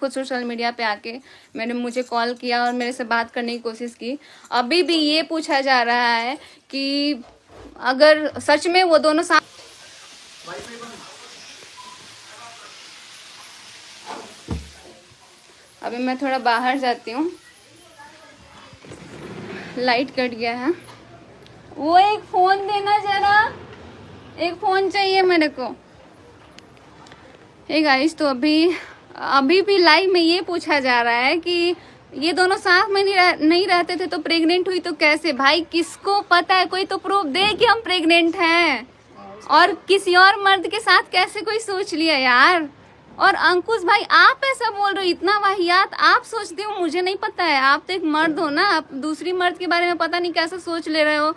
खुद social media पे आके मुझे कॉल किया और मेरे से बात करने की कोशिश की। अभी भी ये पूछा जा रहा है कि अगर सच में वो दोनों साथ, अभी मैं थोड़ा बाहर जाती हूँ, लाइट कट गया है। वो एक फोन देना जरा, एक फोन चाहिए मेरे को। हे गाइस, तो अभी भी लाइव में ये पूछा जा रहा है कि ये दोनों साथ में नहीं रहते थे तो प्रेग्नेंट हुई तो कैसे? भाई किसको पता है? कोई तो प्रूफ दे कि हम प्रेग्नेंट हैं। और किसी और मर्द के साथ कैसे कोई सोच लिया यार? और अंकुश भाई, आप ऐसा बोल रहे हो, इतना वाहियात आप सोचते हो, मुझे नहीं पता है। आप तो एक मर्द हो ना, आप दूसरी मर्द के बारे में पता नहीं कैसा सोच ले रहे हो।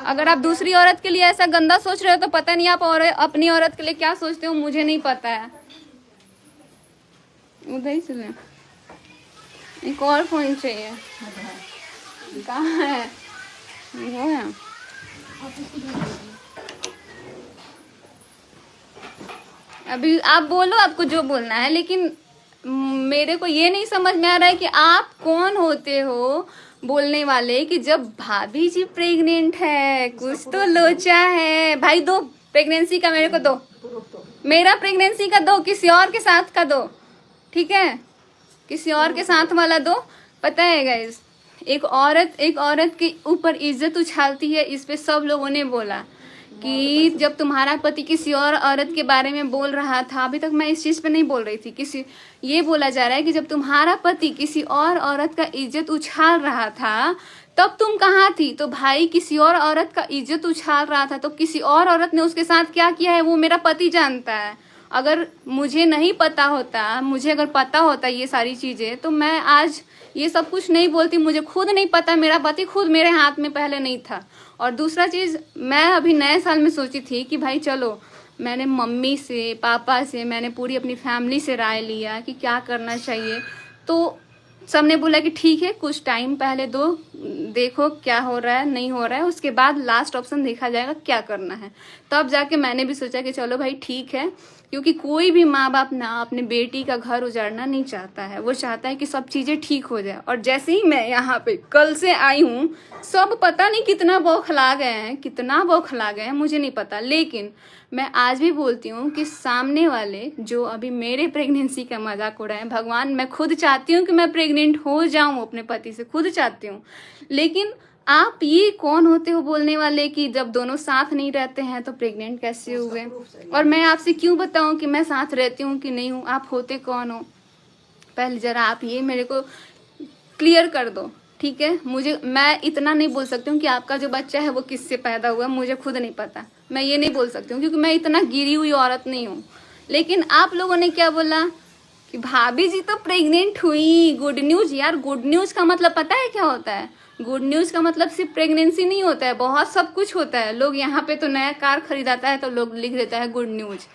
अगर आप दूसरी औरत के लिए ऐसा गंदा सोच रहे हो तो पता नहीं आप अपनी औरत के लिए क्या सोचते हो, मुझे नहीं पता है। उधर ही चले, एक और फोन चाहिए। कहाँ है वो? है अभी आप बोलो, आपको जो बोलना है, लेकिन मेरे को ये नहीं समझ में आ रहा है कि आप कौन होते हो बोलने वाले कि जब भाभी जी प्रेग्नेंट है, कुछ तो लोचा है। भाई दो प्रेगनेंसी का, मेरे को दो, मेरा प्रेगनेंसी का दो, किसी और के साथ का दो, ठीक है? किसी और के साथ वाला दो। पता है गाइस, एक औरत के ऊपर इज्जत उछालती है, इस पे सब लोगों ने बोला कि जब तुम्हारा पति किसी और औरत के बारे में बोल रहा था, अभी तक मैं इस चीज पे नहीं बोल रही थी, ये बोला जा रहा है कि जब तुम्हारा पति किसी और औरत का इज्जत उछाल रहा था तब तुम कहाँ थी? तो भाई किसी और औरत का इज्जत उछाल रहा था तो किसी और औरत ने उसके साथ क्या किया है वो मेरा पति जानता है। अगर मुझे नहीं पता होता, मुझे अगर पता होता ये सारी चीजें, तो मैं आज ये सब कुछ नहीं बोलती। मुझे खुद नहीं पता, मेरा पति खुद मेरे हाथ में पहले नहीं था। और दूसरा चीज, मैं अभी नए साल में सोची थी कि भाई चलो, मैंने मम्मी से, पापा से, मैंने पूरी अपनी फैमिली से राय लिया कि क्या करना चाहिए। तो सबने बोला कि ठीक है, कुछ टाइम पहले दो, देखो क्या हो रहा है नहीं हो रहा है, उसके बाद लास्ट ऑप्शन देखा जाएगा क्या करना है। तब जाके मैंने भी सोचा कि चलो भाई ठीक है, क्योंकि कोई भी माँ बाप ना अपने बेटी का घर उजाड़ना नहीं चाहता है, वो चाहता है कि सब चीज़ें ठीक हो जाए। और जैसे ही मैं यहाँ पे कल से आई हूँ, सब पता नहीं कितना बौखला गए हैं, कितना बौखला गए हैं मुझे नहीं पता। लेकिन मैं आज भी बोलती हूँ कि सामने वाले जो अभी मेरे प्रेगनेंसी का मजाक उड़ाए हैं, भगवान, मैं खुद चाहती हूँ कि मैं प्रेग्नेंट हो जाऊँ अपने पति से, खुद चाहती हूँ। लेकिन आप ये कौन होते हो बोलने वाले कि जब दोनों साथ नहीं रहते हैं तो प्रेग्नेंट कैसे हुए? और मैं आपसे क्यों बताऊं कि मैं साथ रहती हूँ कि नहीं हूँ? आप होते कौन हो? पहले जरा आप ये मेरे को क्लियर कर दो, ठीक है? मैं इतना नहीं बोल सकती हूँ कि आपका जो बच्चा है वो किससे पैदा हुआ, मुझे खुद नहीं पता। मैं ये नहीं बोल सकती हूँ क्योंकि मैं इतना गिरी हुई औरत नहीं हूँ। लेकिन आप लोगों ने क्या बोला कि भाभी जी तो प्रेग्नेंट हुई, गुड न्यूज। यार गुड न्यूज का मतलब पता है क्या होता है? गुड न्यूज का मतलब सिर्फ प्रेगनेंसी नहीं होता है, बहुत सब कुछ होता है। लोग यहाँ पे तो नया कार खरीदाता है तो लोग लिख देता है गुड न्यूज,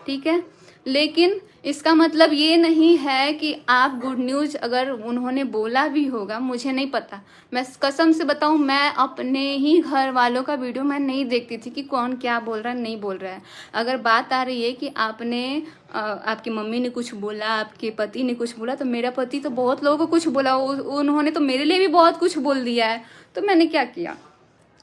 ठीक है? लेकिन इसका मतलब ये नहीं है कि आप गुड न्यूज, अगर उन्होंने बोला भी होगा, मुझे नहीं पता। मैं कसम से बताऊं, मैं अपने ही घर वालों का वीडियो मैं नहीं देखती थी कि कौन क्या बोल रहा है नहीं बोल रहा है। अगर बात आ रही है कि आपकी मम्मी ने कुछ बोला, आपके पति ने कुछ बोला, तो मेरा पति तो बहुत लोगों को कुछ बोला, उन्होंने तो मेरे लिए भी बहुत कुछ बोल दिया है। तो मैंने क्या किया?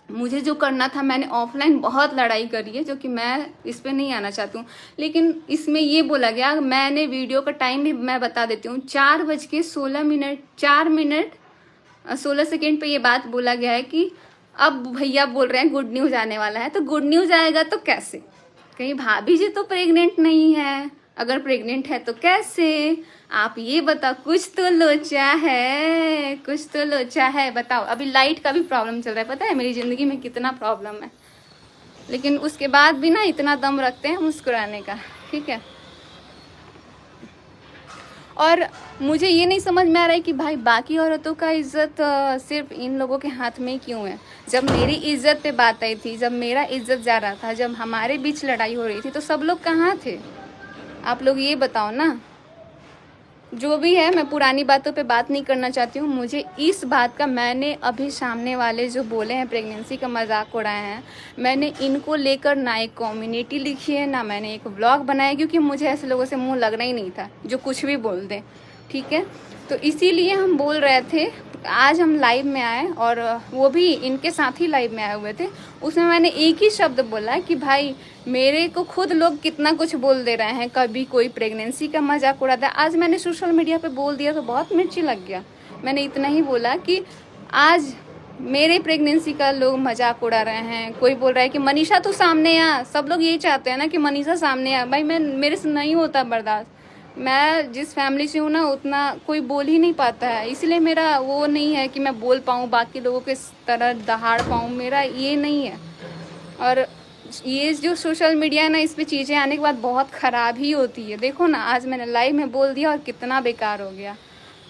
मुझे जो करना था, मैंने ऑफलाइन बहुत लड़ाई करी है, जो कि मैं इस पे नहीं आना चाहती हूँ। लेकिन इसमें ये बोला गया, मैंने वीडियो का टाइम भी मैं बता देती हूँ, 4:16 4 मिनट 16 सेकेंड पे ये बात बोला गया है कि अब भैया बोल रहे हैं गुड न्यूज आने वाला है। तो गुड न्यूज आएगा तो कैसे? कहीं भाभी जी तो प्रेग्नेंट नहीं है, अगर प्रेग्नेंट है तो कैसे? आप ये बताओ, कुछ तो लोचा है, कुछ तो लोचा है, बताओ। अभी लाइट का भी प्रॉब्लम चल रहा है, पता है मेरी ज़िंदगी में कितना प्रॉब्लम है, लेकिन उसके बाद भी ना इतना दम रखते हैं मुस्कुराने का, ठीक है? और मुझे ये नहीं समझ में आ रहा है कि भाई बाकी औरतों का इज्जत सिर्फ इन लोगों के हाथ में क्यों है? जब मेरी इज्जत पे बात आई थी, जब मेरा इज्जत जा रहा था, जब हमारे बीच लड़ाई हो रही थी, तो सब लोग कहाँ थे? आप लोग ये बताओ ना। जो भी है, मैं पुरानी बातों पे बात नहीं करना चाहती हूँ। मुझे इस बात का, मैंने अभी सामने वाले जो बोले हैं प्रेगनेंसी का मजाक उड़ाए हैं, मैंने इनको लेकर ना एक कम्युनिटी लिखी है, ना मैंने एक व्लॉग बनाया, क्योंकि मुझे ऐसे लोगों से मुंह लगना ही नहीं था जो कुछ भी बोल दें। ठीक है। तो इसीलिए हम बोल रहे थे, आज हम लाइव में आए और वो भी इनके साथ ही लाइव में आए हुए थे। उसमें मैंने एक ही शब्द बोला कि भाई मेरे को खुद लोग कितना कुछ बोल दे रहे हैं, कभी कोई प्रेगनेंसी का मजाक उड़ाता है। आज मैंने सोशल मीडिया पे बोल दिया तो बहुत मिर्ची लग गया। मैंने इतना ही बोला कि आज मेरे प्रेगनेंसी का लोग मजाक उड़ा रहे हैं। कोई बोल रहा है कि मनीषा तू सामने आ, सब लोग यही चाहते हैं ना कि मनीषा सामने आ। भाई मेरे से नहीं होता बर्दाश्त। मैं जिस फैमिली से हूँ ना उतना कोई बोल ही नहीं पाता है, इसलिए मेरा वो नहीं है कि मैं बोल पाऊँ बाकी लोगों के तरह दहाड़ पाऊँ, मेरा ये नहीं है। और ये जो सोशल मीडिया है ना, इस पे चीज़ें आने के बाद बहुत ख़राब ही होती है। देखो ना, आज मैंने लाइव में बोल दिया और कितना बेकार हो गया।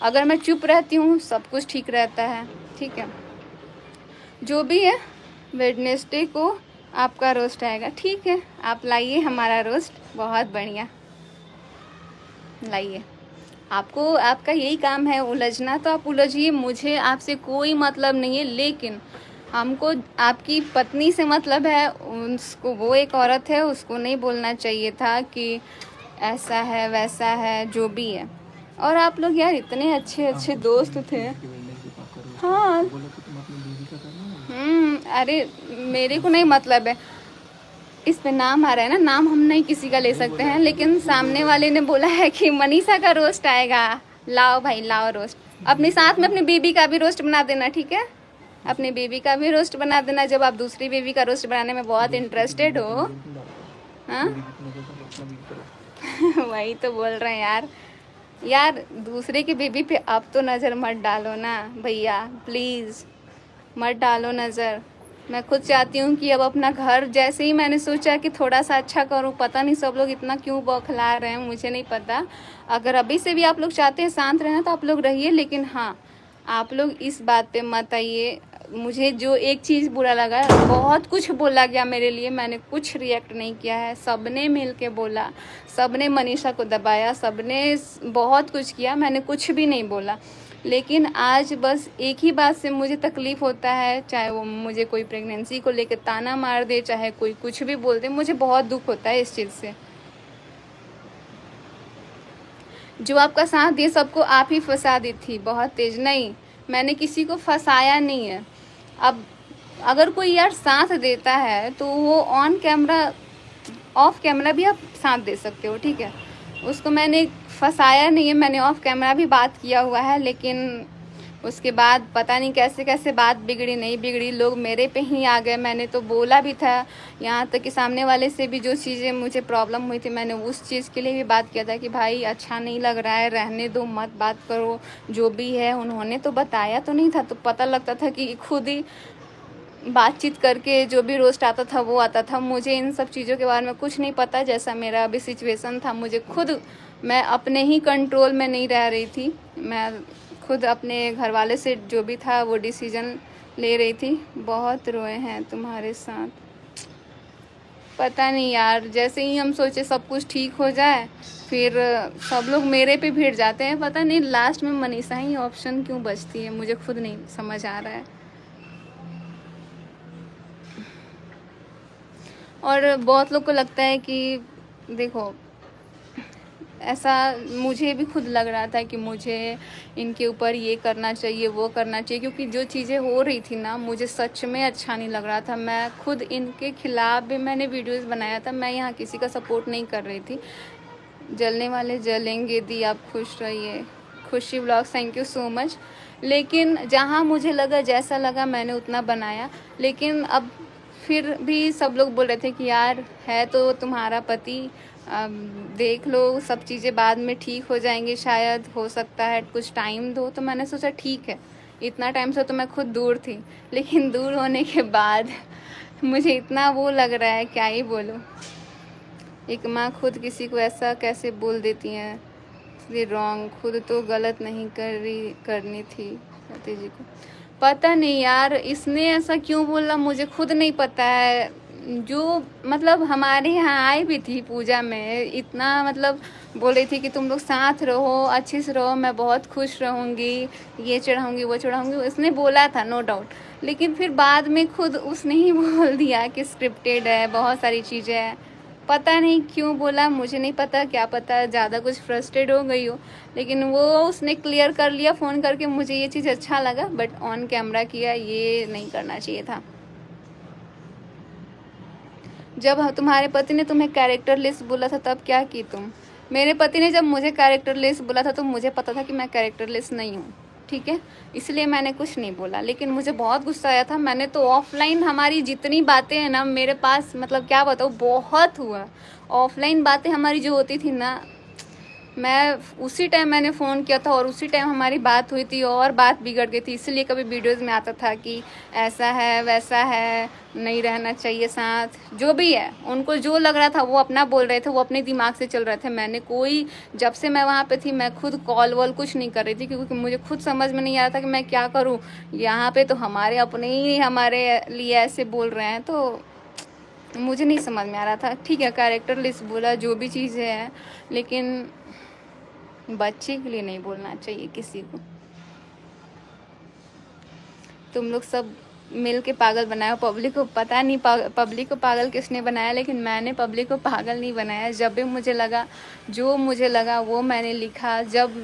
अगर मैं चुप रहती हूँ सब कुछ ठीक रहता है, ठीक है। जो भी है, वेडनेसडे को आपका रोस्ट आएगा, ठीक है। आप लाइए हमारा रोस्ट, बहुत बढ़िया लाइए। आपको आपका यही काम है उलझना, तो आप उलझिए, मुझे आपसे कोई मतलब नहीं है। लेकिन हमको आपकी पत्नी से मतलब है। उसको, वो एक औरत है, उसको नहीं बोलना चाहिए था कि ऐसा है वैसा है, जो भी है। और आप लोग यार इतने अच्छे अच्छे दोस्त थे। हाँ अरे मेरे को नहीं मतलब है, इस पे नाम आ रहा है ना, नाम हम नहीं किसी का ले सकते हैं। लेकिन सामने वाले ने बोला है कि मनीषा का रोस्ट आएगा, लाओ भाई लाओ रोस्ट। अपने साथ में अपनी बेबी का भी रोस्ट बना देना, ठीक है। अपनी बेबी का भी रोस्ट बना देना जब आप दूसरी बेबी का रोस्ट बनाने में बहुत इंटरेस्टेड हो। हाँ वही तो बोल रहे हैं यार। यार दूसरे की बेबी पे अब तो नज़र मत डालो ना भैया, प्लीज़ मत डालो नज़र। मैं खुद चाहती हूँ कि अब अपना घर, जैसे ही मैंने सोचा कि थोड़ा सा अच्छा करूँ, पता नहीं सब लोग इतना क्यों बौखला रहे हैं, मुझे नहीं पता। अगर अभी से भी आप लोग चाहते हैं शांत रहना तो आप लोग रहिए, लेकिन हाँ आप लोग इस बात पे मत आइए। मुझे जो एक चीज़ बुरा लगा, बहुत कुछ बोला गया मेरे लिए, मैंने कुछ रिएक्ट नहीं किया है। सबने मिल के बोला, सबने मनीषा को दबाया, सबने बहुत कुछ किया, मैंने कुछ भी नहीं बोला। लेकिन आज बस एक ही बात से मुझे तकलीफ़ होता है, चाहे वो मुझे कोई प्रेगनेंसी को लेकर ताना मार दे, चाहे कोई कुछ भी बोल दे, मुझे बहुत दुख होता है इस चीज़ से। जो आपका साथ दिए सबको आप ही फंसा दी थी, बहुत तेज। नहीं, मैंने किसी को फंसाया नहीं है। अब अगर कोई यार साथ देता है तो वो ऑन कैमरा, ऑफ कैमरा भी आप साथ दे सकते हो, ठीक है। उसको मैंने फंसाया नहीं है, मैंने ऑफ कैमरा भी बात किया हुआ है। लेकिन उसके बाद पता नहीं कैसे कैसे बात बिगड़ी, नहीं बिगड़ी, लोग मेरे पे ही आ गए। मैंने तो बोला भी था, यहाँ तक कि सामने वाले से भी जो चीज़ें मुझे प्रॉब्लम हुई थी, मैंने उस चीज़ के लिए भी बात किया था कि भाई अच्छा नहीं लग रहा है, रहने दो, मत बात करो, जो भी है। उन्होंने तो बताया तो नहीं था, तो पता लगता था कि खुद ही बातचीत करके जो भी रोस्ट आता था वो आता था। मुझे इन सब चीज़ों के बारे में कुछ नहीं पता। जैसा मेरा अभी सिचुएशन था, मुझे खुद, मैं अपने ही कंट्रोल में नहीं रह रही थी। मैं खुद अपने घर वाले से जो भी था वो डिसीजन ले रही थी। बहुत रोए हैं तुम्हारे साथ, पता नहीं यार। जैसे ही हम सोचे सब कुछ ठीक हो जाए, फिर सब लोग मेरे पे भिड़ जाते हैं। पता नहीं लास्ट में मनीषा ही ऑप्शन क्यों बचती है, मुझे खुद नहीं समझ आ रहा है। और बहुत लोग को लगता है कि देखो, ऐसा मुझे भी खुद लग रहा था कि मुझे इनके ऊपर ये करना चाहिए, वो करना चाहिए, क्योंकि जो चीज़ें हो रही थी ना, मुझे सच में अच्छा नहीं लग रहा था। मैं खुद इनके खिलाफ भी मैंने वीडियोस बनाया था। मैं यहाँ किसी का सपोर्ट नहीं कर रही थी। जलने वाले जलेंगे, दी आप खुश रहिए। खुशी blogs, thank you so much. लेकिन जहाँ मुझे लगा, जैसा लगा मैंने उतना बनाया। लेकिन अब फिर भी सब लोग बोल रहे थे कि यार है तो तुम्हारा पति, देख लो, सब चीज़ें बाद में ठीक हो जाएंगी, शायद हो सकता है, कुछ टाइम दो। तो मैंने सोचा ठीक है, इतना टाइम से तो मैं खुद दूर थी, लेकिन दूर होने के बाद मुझे इतना वो लग रहा है, क्या ही बोलूँ। एक माँ खुद किसी को ऐसा कैसे बोल देती हैं, ये रॉन्ग, खुद तो गलत नहीं करनी थी पति जी को। पता नहीं यार इसने ऐसा क्यों बोला, मुझे खुद नहीं पता है। जो मतलब हमारे यहाँ आई भी थी पूजा में, इतना मतलब बोल रही थी कि तुम लोग साथ रहो, अच्छे से रहो, मैं बहुत खुश रहूँगी, ये चढ़ाऊँगी वो चढ़ाऊँगी, उसने बोला था नो डाउट। लेकिन फिर बाद में खुद उसने ही बोल दिया कि स्क्रिप्टेड है, बहुत सारी चीज़ें हैं। पता नहीं क्यों बोला, मुझे नहीं पता, क्या पता ज़्यादा कुछ फ्रस्ट्रेट हो गई हो, लेकिन वो उसने क्लियर कर लिया फ़ोन करके। मुझे ये चीज़ अच्छा लगा, बट ऑन कैमरा किया, ये नहीं करना चाहिए था। जब तुम्हारे पति ने तुम्हें कैरेक्टरलेस बोला था तब क्या की तुम? मेरे पति ने जब मुझे कैरेक्टरलेस बोला था तो मुझे पता था कि मैं कैरेक्टरलेस नहीं हूँ, ठीक है, इसलिए मैंने कुछ नहीं बोला। लेकिन मुझे बहुत गुस्सा आया था। मैंने तो ऑफलाइन हमारी जितनी बातें हैं ना मेरे पास, मतलब क्या बताऊँ, बहुत हुआ। ऑफलाइन बातें हमारी जो होती थी ना, मैं उसी टाइम मैंने फ़ोन किया था और उसी टाइम हमारी बात हुई थी और बात बिगड़ गई थी। इसलिए कभी वीडियोज़ में आता था कि ऐसा है वैसा है, नहीं रहना चाहिए साथ, जो भी है। उनको जो लग रहा था वो अपना बोल रहे थे, वो अपने दिमाग से चल रहे थे। मैंने कोई, जब से मैं वहाँ पे थी मैं खुद कॉल वॉल कुछ नहीं कर रही थी, क्योंकि मुझे खुद समझ में नहीं आ रहा था कि मैं क्या करूँ। यहाँ पे तो हमारे अपने ही हमारे लिए ऐसे बोल रहे हैं, तो मुझे नहीं समझ में आ रहा था। ठीक है, कैरेक्टरलेस बोला, जो भी चीज़ें हैं, लेकिन बच्चे के लिए नहीं बोलना चाहिए किसी को। तुम लोग सब मिल के पागल बनाया पब्लिक को। पता नहीं पब्लिक को पागल किसने बनाया, लेकिन मैंने पब्लिक को पागल नहीं बनाया। जब भी मुझे लगा, जो मुझे लगा वो मैंने लिखा। जब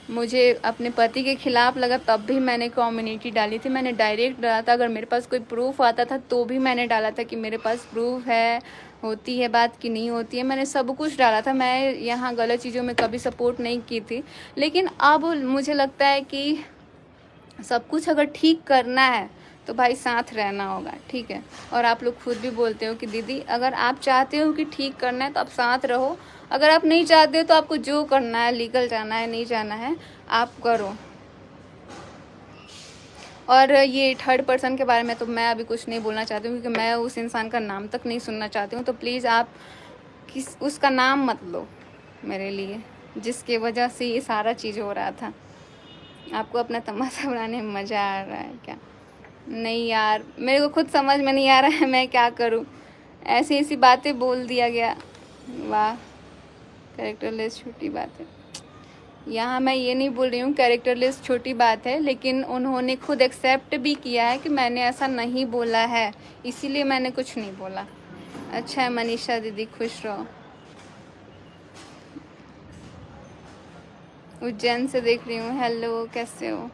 मुझे अपने पति के खिलाफ लगा तब भी मैंने कम्युनिटी डाली थी। मैंने डायरेक्ट डाला था। अगर मेरे पास कोई प्रूफ आता था तो भी मैंने डाला था कि मेरे पास प्रूफ है, होती है बात कि नहीं होती है। मैंने सब कुछ डाला था। मैं यहाँ गलत चीज़ों में कभी सपोर्ट नहीं की थी। लेकिन अब मुझे लगता है कि सब कुछ अगर ठीक करना है तो भाई साथ रहना होगा, ठीक है। और आप लोग खुद भी बोलते हो कि दीदी अगर आप चाहते हो कि ठीक करना है तो आप साथ रहो। अगर आप नहीं चाहते हो तो आपको जो करना है, लीगल जाना है, नहीं जाना है, आप करो। और ये थर्ड पर्सन के बारे में तो मैं अभी कुछ नहीं बोलना चाहती हूँ, क्योंकि मैं उस इंसान का नाम तक नहीं सुनना चाहती हूँ। तो प्लीज़ आप उसका नाम मत लो मेरे लिए, जिसकी वजह से ये सारा चीज़ हो रहा था। आपको अपना तमाशा बनाने में मज़ा आ रहा है क्या? नहीं यार, मेरे को खुद समझ में नहीं आ रहा है मैं क्या करूं। ऐसी ऐसी बातें बोल दिया गया। वाह, कैरेक्टरलेस छोटी बात है। यहाँ मैं ये नहीं बोल रही हूँ कैरेक्टरलेस छोटी बात है, लेकिन उन्होंने खुद एक्सेप्ट भी किया है कि मैंने ऐसा नहीं बोला है, इसीलिए मैंने कुछ नहीं बोला। अच्छा है मनीषा दीदी, खुश रहो। उज्जैन से देख रही हूँ। हेलो, कैसे हो?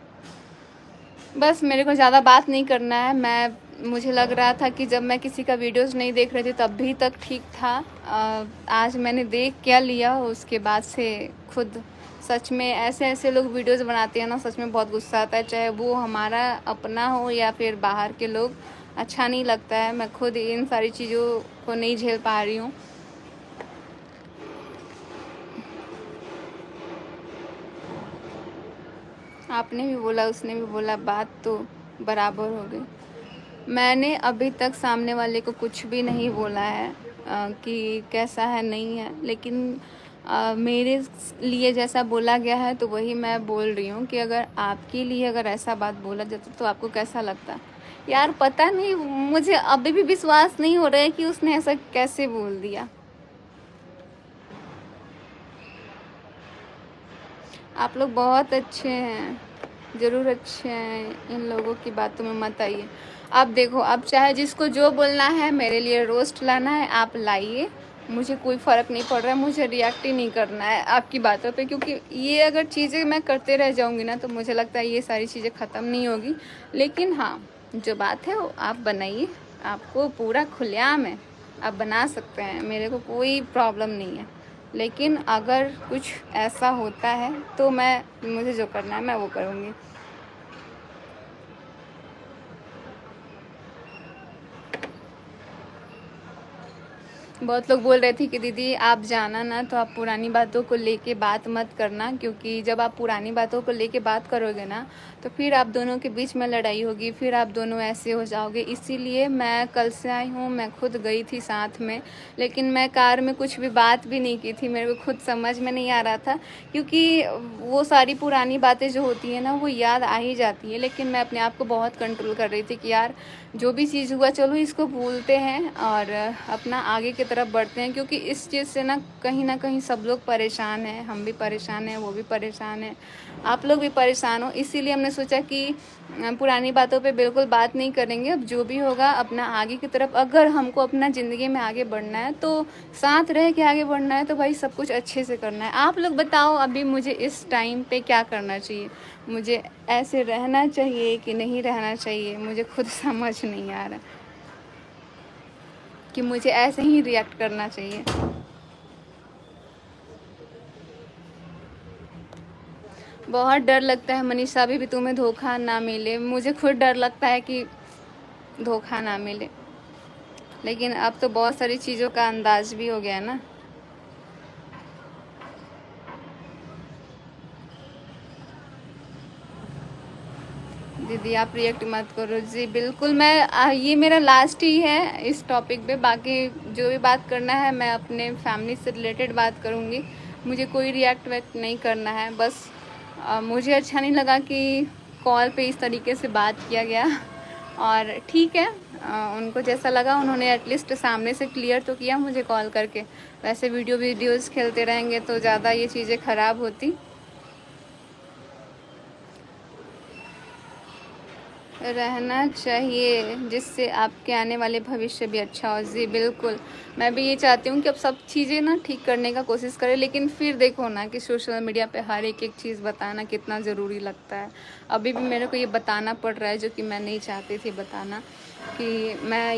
बस मेरे को ज़्यादा बात नहीं करना है। मुझे लग रहा था कि जब मैं किसी का वीडियोस नहीं देख रही थी तब भी तक ठीक था। आज मैंने देख क्या लिया, उसके बाद से खुद सच में ऐसे ऐसे लोग वीडियोस बनाते हैं ना, सच में बहुत गुस्सा आता है। चाहे वो हमारा अपना हो या फिर बाहर के लोग, अच्छा नहीं लगता है। मैं खुद इन सारी चीज़ों को नहीं झेल पा रही हूँ। आपने भी बोला, उसने भी बोला, बात तो बराबर हो गई। मैंने अभी तक सामने वाले को कुछ भी नहीं बोला है कि कैसा है नहीं है, लेकिन मेरे लिए जैसा बोला गया है तो वही मैं बोल रही हूँ कि अगर आपके लिए अगर ऐसा बात बोला जाता तो आपको कैसा लगता? यार पता नहीं, मुझे अभी भी विश्वास नहीं हो रहा है कि उसने ऐसा कैसे बोल दिया। आप लोग बहुत अच्छे हैं, ज़रूर अच्छे हैं। इन लोगों की बातों में मत आइए। आप देखो, अब चाहे जिसको जो बोलना है, मेरे लिए रोस्ट लाना है आप लाइए, मुझे कोई फ़र्क नहीं पड़ रहा है। मुझे रिएक्ट ही नहीं करना है आपकी बातों पे, क्योंकि ये अगर चीज़ें मैं करते रह जाऊंगी ना तो मुझे लगता है ये सारी चीज़ें ख़त्म नहीं होगी। लेकिन हाँ, जो बात है वो आप बनाइए, आपको पूरा खुलेआम है, आप बना सकते हैं, मेरे को कोई प्रॉब्लम नहीं है। लेकिन अगर कुछ ऐसा होता है तो मुझे जो करना है मैं वो करूँगी। बहुत लोग बोल रहे थे कि दीदी आप जाना ना तो आप पुरानी बातों को लेके बात मत करना, क्योंकि जब आप पुरानी बातों को लेके बात करोगे ना तो फिर आप दोनों के बीच में लड़ाई होगी, फिर आप दोनों ऐसे हो जाओगे। इसीलिए मैं कल से आई हूँ, मैं खुद गई थी साथ में, लेकिन मैं कार में कुछ भी बात भी नहीं की थी। मेरे को खुद समझ में नहीं आ रहा था, क्योंकि वो सारी पुरानी बातें जो होती हैं ना वो याद आ ही जाती है। लेकिन मैं अपने आप को बहुत कंट्रोल कर रही थी कि यार जो भी चीज़ हुआ चलो इसको भूलते हैं और अपना आगे की तरफ बढ़ते हैं, क्योंकि इस चीज़ से ना कहीं सब लोग परेशान हैं, हम भी परेशान हैं, वो भी परेशान है, आप लोग भी परेशान हो। इसीलिए हमने सोचा कि पुरानी बातों पे बिल्कुल बात नहीं करेंगे। अब जो भी होगा अपना आगे की तरफ, अगर हमको अपना ज़िंदगी में आगे बढ़ना है तो साथ रह के आगे बढ़ना है, तो भाई सब कुछ अच्छे से करना है। आप लोग बताओ अभी मुझे इस टाइम पे क्या करना चाहिए, मुझे ऐसे रहना चाहिए कि नहीं रहना चाहिए, मुझे खुद समझ नहीं आ रहा कि मुझे ऐसे ही रिएक्ट करना चाहिए। बहुत डर लगता है मनीषा, अभी भी तुम्हें धोखा ना मिले। मुझे खुद डर लगता है कि धोखा ना मिले, लेकिन अब तो बहुत सारी चीज़ों का अंदाज भी हो गया है ना। दीदी आप रिएक्ट मत करो। जी बिल्कुल, मैं ये मेरा लास्ट ही है इस टॉपिक पे। बाकी जो भी बात करना है मैं अपने फैमिली से रिलेटेड बात करूँगी, मुझे कोई रिएक्ट वैक्ट नहीं करना है। बस मुझे अच्छा नहीं लगा कि कॉल पे इस तरीके से बात किया गया, और ठीक है, उनको जैसा लगा उन्होंने एटलीस्ट सामने से क्लियर तो किया मुझे कॉल करके। वैसे वीडियोज़ खेलते रहेंगे तो ज़्यादा ये चीज़ें ख़राब होती। रहना चाहिए जिससे आपके आने वाले भविष्य भी अच्छा हो। जी बिल्कुल, मैं भी ये चाहती हूँ कि अब सब चीज़ें ना ठीक करने का कोशिश करें, लेकिन फिर देखो ना कि सोशल मीडिया पे हर एक चीज़ बताना कितना ज़रूरी लगता है। अभी भी मेरे को ये बताना पड़ रहा है जो कि मैं नहीं चाहती थी बताना, कि मैं